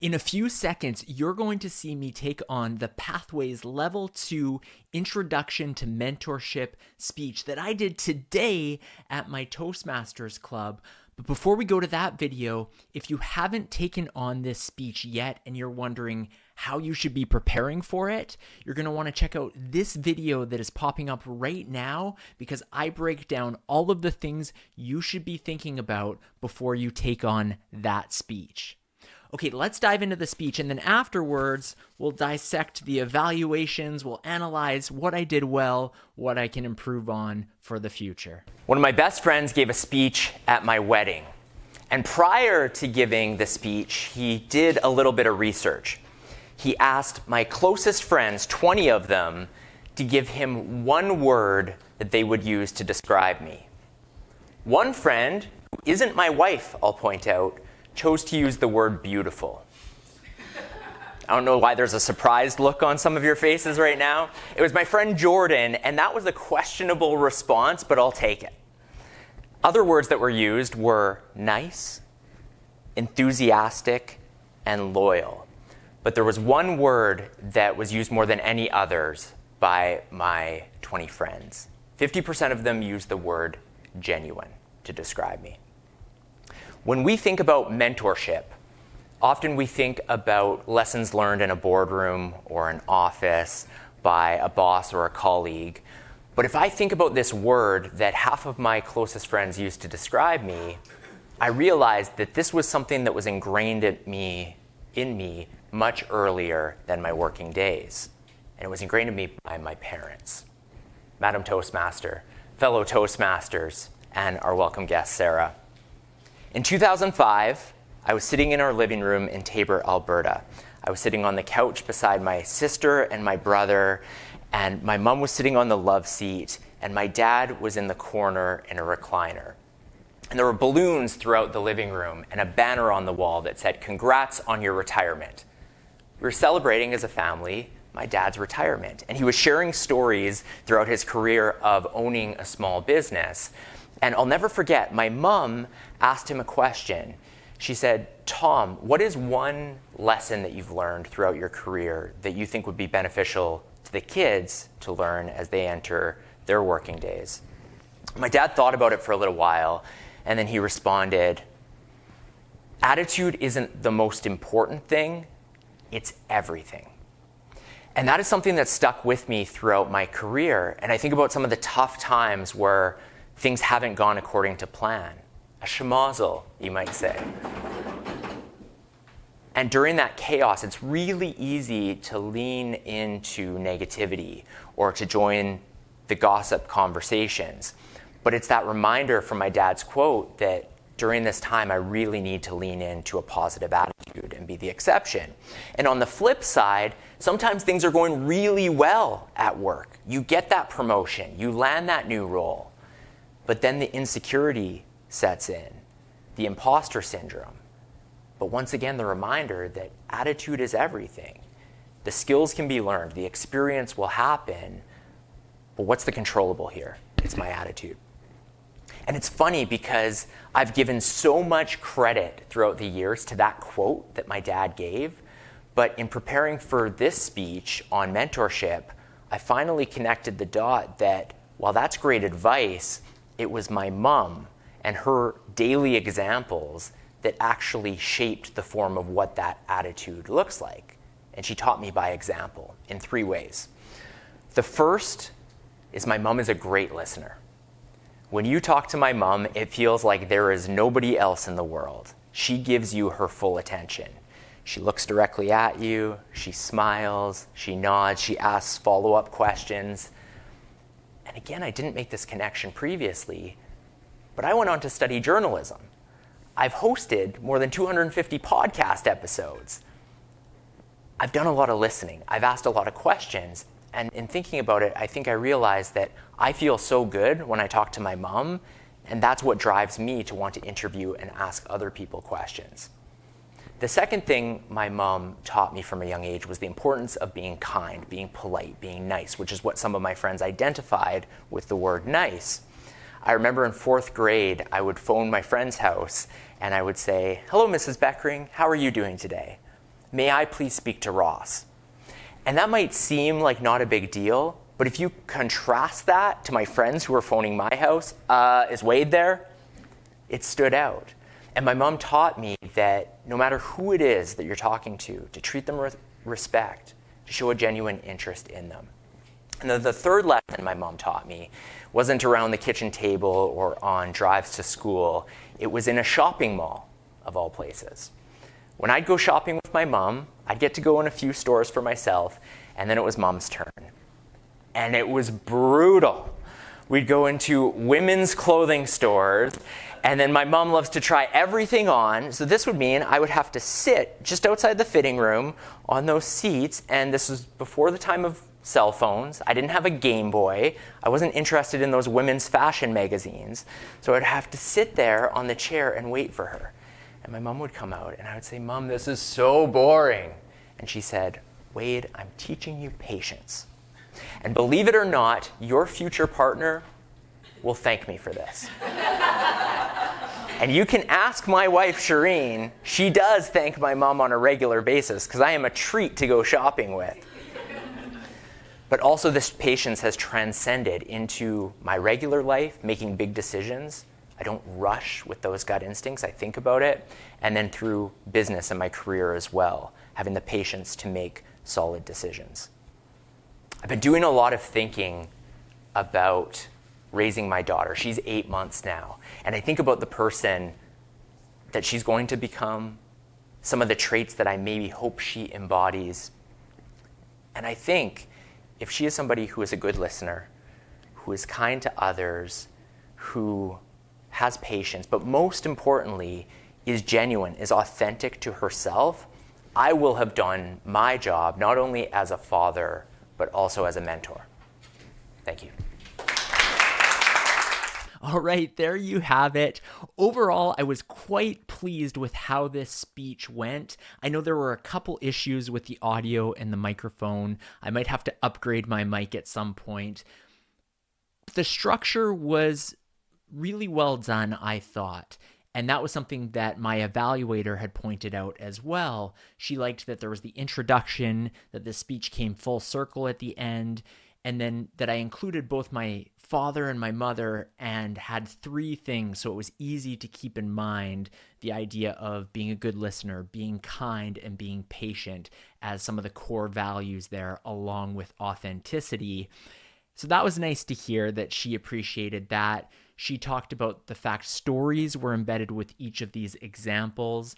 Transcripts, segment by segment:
In a few seconds, you're going to see me take on the Pathways Level 2 Introduction to Mentorship speech that I did today at my Toastmasters Club. But before we go to that video, if you haven't taken on this speech yet and you're wondering how you should be preparing for it, you're going to want to check out this video that is popping up right now because I break down all of the things you should be thinking about before you take on that speech. Okay, let's dive into the speech, and then afterwards, we'll dissect the evaluations, we'll analyze what I did well, what I can improve on for the future. One of my best friends gave a speech at my wedding, and prior to giving the speech, he did a little bit of research. He asked my closest friends, 20 of them, to give him one word that they would use to describe me. One friend, who isn't my wife, I'll point out, chose to use the word beautiful. I don't know why there's a surprised look on some of your faces right now. It was my friend Jordan, and that was a questionable response, but I'll take it. Other words that were used were nice, enthusiastic, and loyal. But there was one word that was used more than any others by my 20 friends. 50% of them used the word genuine to describe me. When we think about mentorship, often we think about lessons learned in a boardroom or an office by a boss or a colleague. But if I think about this word that half of my closest friends used to describe me, I realized that this was something that was ingrained in me much earlier than my working days. And it was ingrained in me by my parents. Madam Toastmaster, fellow Toastmasters, and our welcome guest, Sarah. In 2005, I was sitting in our living room in Taber, Alberta. I was sitting on the couch beside my sister and my brother, and my mom was sitting on the love seat, and my dad was in the corner in a recliner. And there were balloons throughout the living room and a banner on the wall that said, "Congrats on your retirement." We were celebrating as a family my dad's retirement, and he was sharing stories throughout his career of owning a small business. And I'll never forget, my mom asked him a question. She said, "Tom, what is one lesson that you've learned throughout your career that you think would be beneficial to the kids to learn as they enter their working days?" My dad thought about it for a little while, and then he responded, "Attitude isn't the most important thing, it's everything." And that is something that stuck with me throughout my career. And I think about some of the tough times where things haven't gone according to plan. A schmozzle, you might say. And during that chaos, it's really easy to lean into negativity or to join the gossip conversations. But it's that reminder from my dad's quote that during this time, I really need to lean into a positive attitude and be the exception. And on the flip side, sometimes things are going really well at work. You get that promotion, you land that new role. But then the insecurity sets in, the imposter syndrome. But once again, the reminder that attitude is everything. The skills can be learned, the experience will happen, but what's the controllable here? It's my attitude. And it's funny because I've given so much credit throughout the years to that quote that my dad gave, but in preparing for this speech on mentorship, I finally connected the dot that while that's great advice, it was my mom and her daily examples that actually shaped the form of what that attitude looks like. And she taught me by example in 3 ways. The first is my mom is a great listener. When you talk to my mom, it feels like there is nobody else in the world. She gives you her full attention. She looks directly at you, she smiles, she nods, she asks follow-up questions. And again, I didn't make this connection previously, but I went on to study journalism. I've hosted more than 250 podcast episodes. I've done a lot of listening. I've asked a lot of questions. And in thinking about it, I think I realized that I feel so good when I talk to my mom, and that's what drives me to want to interview and ask other people questions. The second thing my mom taught me from a young age was the importance of being kind, being polite, being nice, which is what some of my friends identified with the word nice. I remember in 4th grade, I would phone my friend's house and I would say, "Hello, Mrs. Beckering, how are you doing today?" may I please speak to Ross? And that might seem like not a big deal, but if you contrast that to my friends who are phoning my house, is Wade there? It stood out. And my mom taught me that no matter who it is that you're talking to treat them with respect, to show a genuine interest in them. And then the third lesson my mom taught me wasn't around the kitchen table or on drives to school. It was in a shopping mall, of all places. When I'd go shopping with my mom, I'd get to go in a few stores for myself, and then it was mom's turn. And it was brutal. We'd go into women's clothing stores, and then my mom loves to try everything on. So this would mean I would have to sit just outside the fitting room on those seats, and this was before the time of cell phones. I didn't have a Game Boy. I wasn't interested in those women's fashion magazines. So I'd have to sit there on the chair and wait for her. And my mom would come out, and I would say, "Mom, this is so boring." And she said, "Wade, I'm teaching you patience. And believe it or not, your future partner will thank me for this." And you can ask my wife, Shireen. She does thank my mom on a regular basis because I am a treat to go shopping with. But also this patience has transcended into my regular life, making big decisions. I don't rush with those gut instincts. I think about it. And then through business and my career as well, having the patience to make solid decisions. I've been doing a lot of thinking about raising my daughter. She's 8 months now. And I think about the person that she's going to become, some of the traits that I maybe hope she embodies. And I think if she is somebody who is a good listener, who is kind to others, who has patience, but most importantly, is genuine, is authentic to herself, I will have done my job, not only as a father, but also as a mentor. Thank you. All right, there you have it. Overall, I was quite pleased with how this speech went. I know there were a couple issues with the audio and the microphone. I might have to upgrade my mic at some point. The structure was really well done, I thought. And that was something that my evaluator had pointed out as well. She liked that there was the introduction, that the speech came full circle at the end, and then that I included both my father and my mother and had 3 things. So it was easy to keep in mind the idea of being a good listener, being kind, and being patient as some of the core values there, along with authenticity. So that was nice to hear that she appreciated that. She talked about the fact stories were embedded with each of these examples.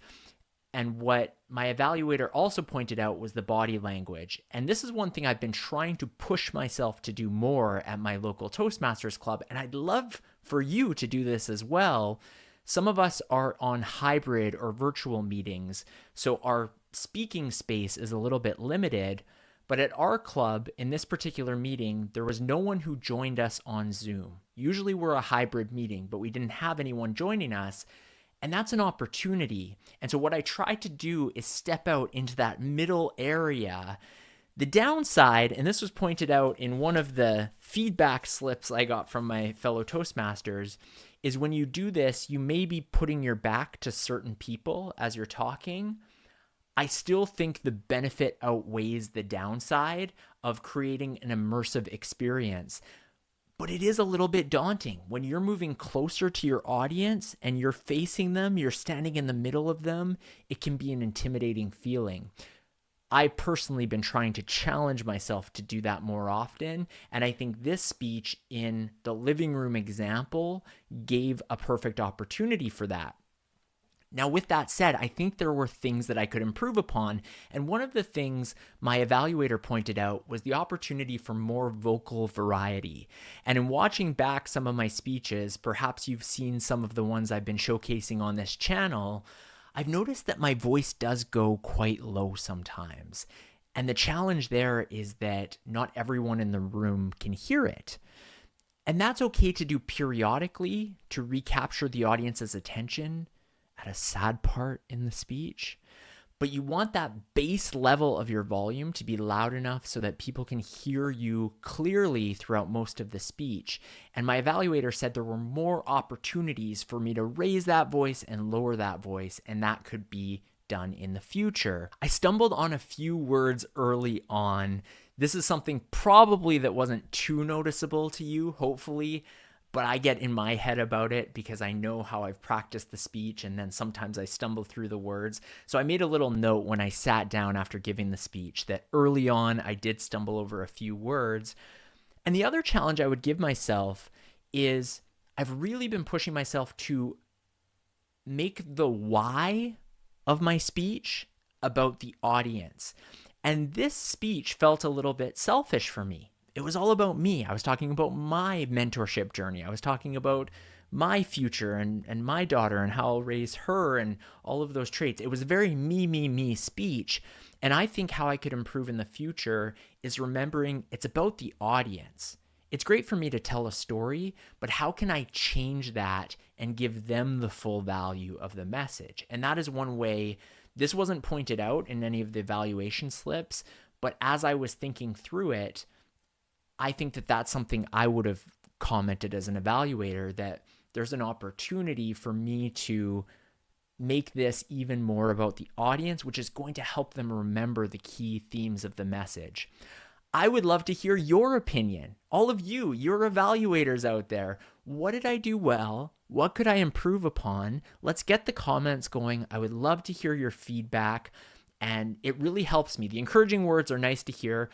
And what my evaluator also pointed out was the body language. And this is one thing I've been trying to push myself to do more at my local Toastmasters club. And I'd love for you to do this as well. Some of us are on hybrid or virtual meetings, so our speaking space is a little bit limited. But at our club, in this particular meeting, there was no one who joined us on Zoom. Usually we're a hybrid meeting, but we didn't have anyone joining us. And that's an opportunity. And so what I tried to do is step out into that middle area. The downside, and this was pointed out in one of the feedback slips I got from my fellow Toastmasters, is when you do this, you may be putting your back to certain people as you're talking. I still think the benefit outweighs the downside of creating an immersive experience. But it is a little bit daunting when you're moving closer to your audience and you're facing them, you're standing in the middle of them. It can be an intimidating feeling. I've personally been trying to challenge myself to do that more often. And I think this speech in the living room example gave a perfect opportunity for that. Now, with that said, I think there were things that I could improve upon. And one of the things my evaluator pointed out was the opportunity for more vocal variety. And in watching back some of my speeches, perhaps you've seen some of the ones I've been showcasing on this channel, I've noticed that my voice does go quite low sometimes. And the challenge there is that not everyone in the room can hear it. And that's okay to do periodically to recapture the audience's attention at a sad part in the speech, but you want that base level of your volume to be loud enough so that people can hear you clearly throughout most of the speech. And my evaluator said there were more opportunities for me to raise that voice and lower that voice, and that could be done in the future. I stumbled on a few words early on. This is something probably that wasn't too noticeable to you, hopefully, but I get in my head about it because I know how I've practiced the speech, and then sometimes I stumble through the words. So I made a little note when I sat down after giving the speech that early on I did stumble over a few words. And the other challenge I would give myself is I've really been pushing myself to make the why of my speech about the audience. And this speech felt a little bit selfish for me. It was all about me. I was talking about my mentorship journey. I was talking about my future and my daughter and how I'll raise her and all of those traits. It was a very me speech. And I think how I could improve in the future is remembering it's about the audience. It's great for me to tell a story, but how can I change that and give them the full value of the message? And that is one way. This wasn't pointed out in any of the evaluation slips, but as I was thinking through it, I think that that's something I would have commented as an evaluator, that there's an opportunity for me to make this even more about the audience, which is going to help them remember the key themes of the message. I would love to hear your opinion. All of you, you're evaluators out there. What did I do well? What could I improve upon? Let's get the comments going. I would love to hear your feedback, and it really helps me. The encouraging words are nice to hear.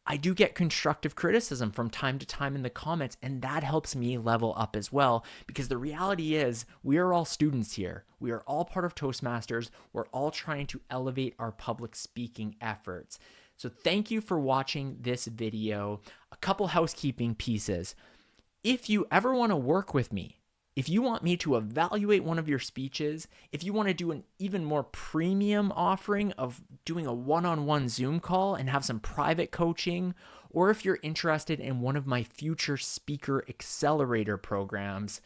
I do get constructive criticism from time to time in the comments, and that helps me level up as well, because the reality is we are all students here. We are all part of Toastmasters. We're all trying to elevate our public speaking efforts. So thank you for watching this video. A couple housekeeping pieces. If you ever want to work with me, if you want me to evaluate one of your speeches, if you want to do an even more premium offering of doing a one-on-one Zoom call and have some private coaching, or if you're interested in one of my future speaker accelerator programs,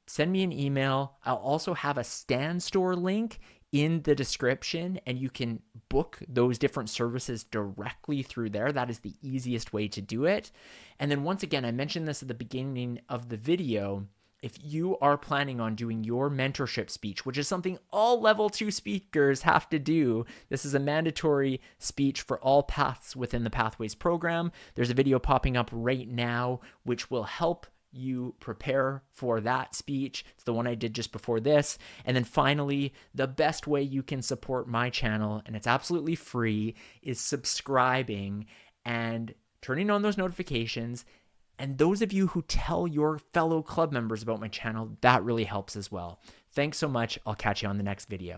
send me an email. I'll also have a Stand Store link in the description, and you can book those different services directly through there. That is the easiest way to do it. And then once again, I mentioned this at the beginning of the video. If you are planning on doing your mentorship speech, which is something all level 2 speakers have to do, this is a mandatory speech for all paths within the Pathways program. There's a video popping up right now, which will help you prepare for that speech. It's the one I did just before this. And then finally, the best way you can support my channel, and it's absolutely free, is subscribing and turning on those notifications. And those of you who tell your fellow club members about my channel, that really helps as well. Thanks so much. I'll catch you on the next video.